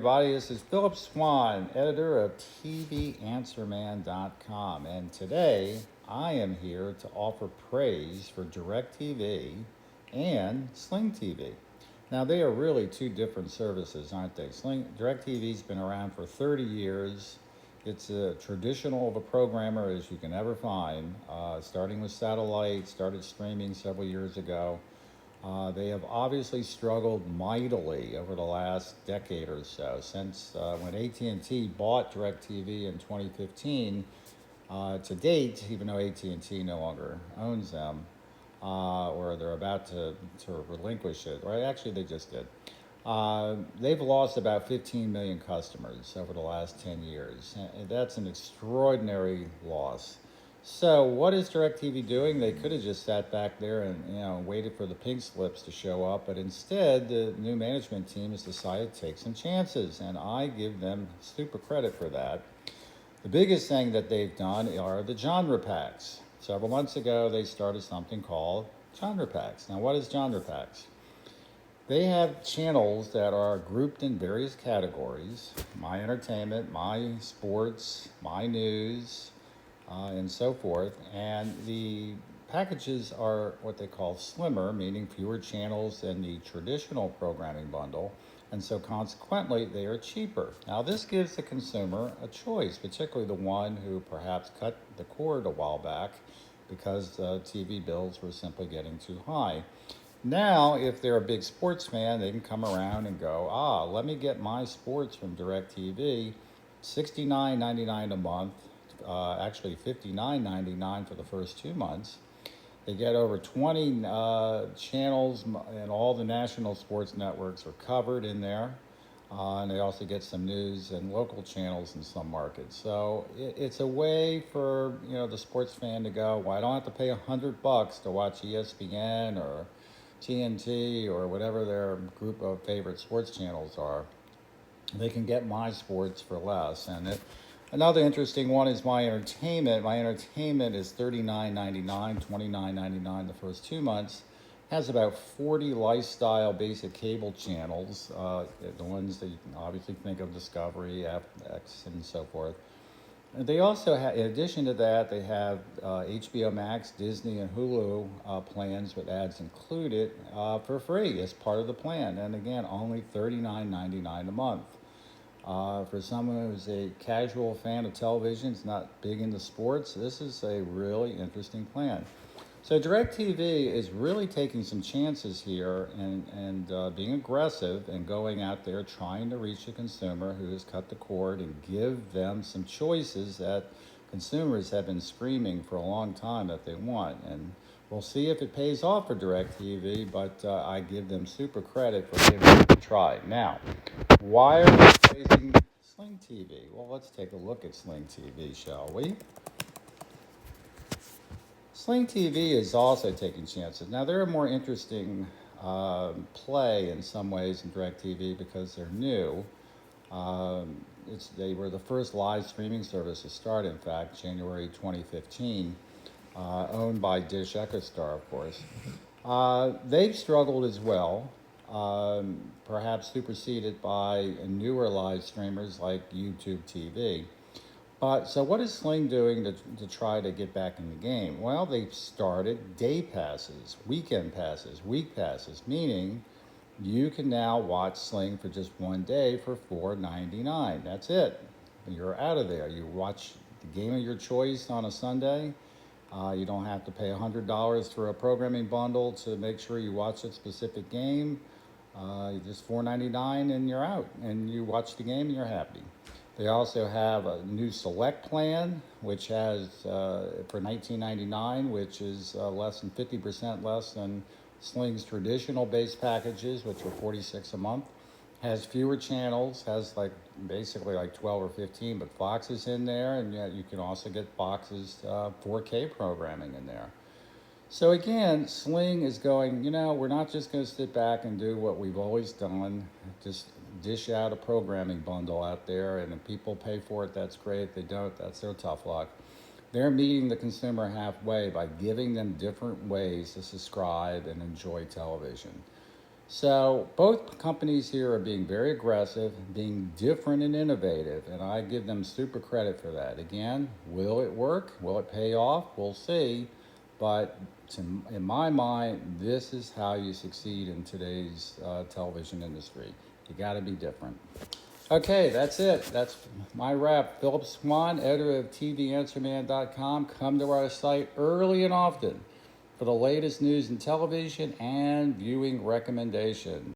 Everybody, this is Philip Swan, editor of TVAnswerman.com, and today I am here to offer praise for DIRECTV and Sling TV. Now, they are really two different services, aren't they? DIRECTV's been around for 30 years. It's a traditional of a programmer as you can ever find, starting with satellite, started streaming several years ago. They have obviously struggled mightily over the last decade or so since when AT&T bought DirecTV in 2015. To date, even though AT&T no longer owns them, or they're about to relinquish it, or actually they just did. They've lost about 15 million customers over the last 10 years. And that's an extraordinary loss. So what is DirecTV doing? They could have just sat back there and waited for the pink slips to show up, but instead the new management team has decided to take some chances, and I give them super credit for that. The biggest thing that they've done are the genre packs. Several months ago they started something called genre packs. Now what is genre packs? They have channels that are grouped in various categories: my entertainment, my sports, my news, and so forth. And the packages are what they call slimmer, meaning fewer channels than the traditional programming bundle, and so consequently they are cheaper. Now this gives the consumer a choice, particularly the one who perhaps cut the cord a while back because TV bills were simply getting too high. Now, if they're a big sports fan, they can come around and go, let me get my sports from DirecTV, $69.99 a month, actually $59.99 for the first 2 months. They get over 20 channels, and all the national sports networks are covered in there. And they also get some news and local channels in some markets. So it's a way for the sports fan to go, well, I don't have to pay $100 to watch ESPN or TNT or whatever their group of favorite sports channels are. They can get my sports for less. And another interesting one is my entertainment. My entertainment is $39.99, $29.99 the first 2 months. Has about 40 lifestyle basic cable channels, the ones that you can obviously think of: Discovery, FX, and so forth. And they also have, in addition to that, they have HBO Max, Disney, and Hulu plans with ads included for free as part of the plan. And again, only $39.99 a month. For someone who's a casual fan of television, is not big into sports, this is a really interesting plan. So DirecTV is really taking some chances here and being aggressive and going out there trying to reach a consumer who has cut the cord and give them some choices that consumers have been screaming for a long time that they want. And we'll see if it pays off for DirecTV, but I give them super credit for giving it a try. Now, why are we praising Sling TV? Well, let's take a look at Sling TV, shall we? Sling TV is also taking chances. Now, they're a more interesting play in some ways in DirecTV because they're new. They were the first live streaming service to start, in fact, January 2015, owned by Dish EchoStar, of course. They've struggled as well, perhaps superseded by newer live streamers like YouTube TV. So what is Sling doing to try to get back in the game? Well, they've started day passes, weekend passes, week passes, meaning you can now watch Sling for just one day for $4.99. That's it. You're out of there. You watch the game of your choice on a Sunday. You don't have to pay $100 for a programming bundle to make sure you watch a specific game. Just $4.99 and you're out, and you watch the game and you're happy. They also have a new Select plan, which has for $19.99, which is less than 50% less than Sling's traditional base packages, which are $46 a month. Has fewer channels, has basically 12 or 15, but Fox is in there, and yet you can also get Fox's 4K programming in there. So again, Sling is going, we're not just going to sit back and do what we've always done, just dish out a programming bundle out there, and if people pay for it, that's great. If they don't, that's their tough luck. They're meeting the consumer halfway by giving them different ways to subscribe and enjoy television. So both companies here are being very aggressive, being different and innovative, and I give them super credit for that. Again, will it work? Will it pay off? We'll see. But in my mind, this is how you succeed in today's television industry. You got to be different. Okay, that's it. That's my wrap. Philip Swan, editor of TVAnswerman.com. Come to our site early and often for the latest news in television and viewing recommendations.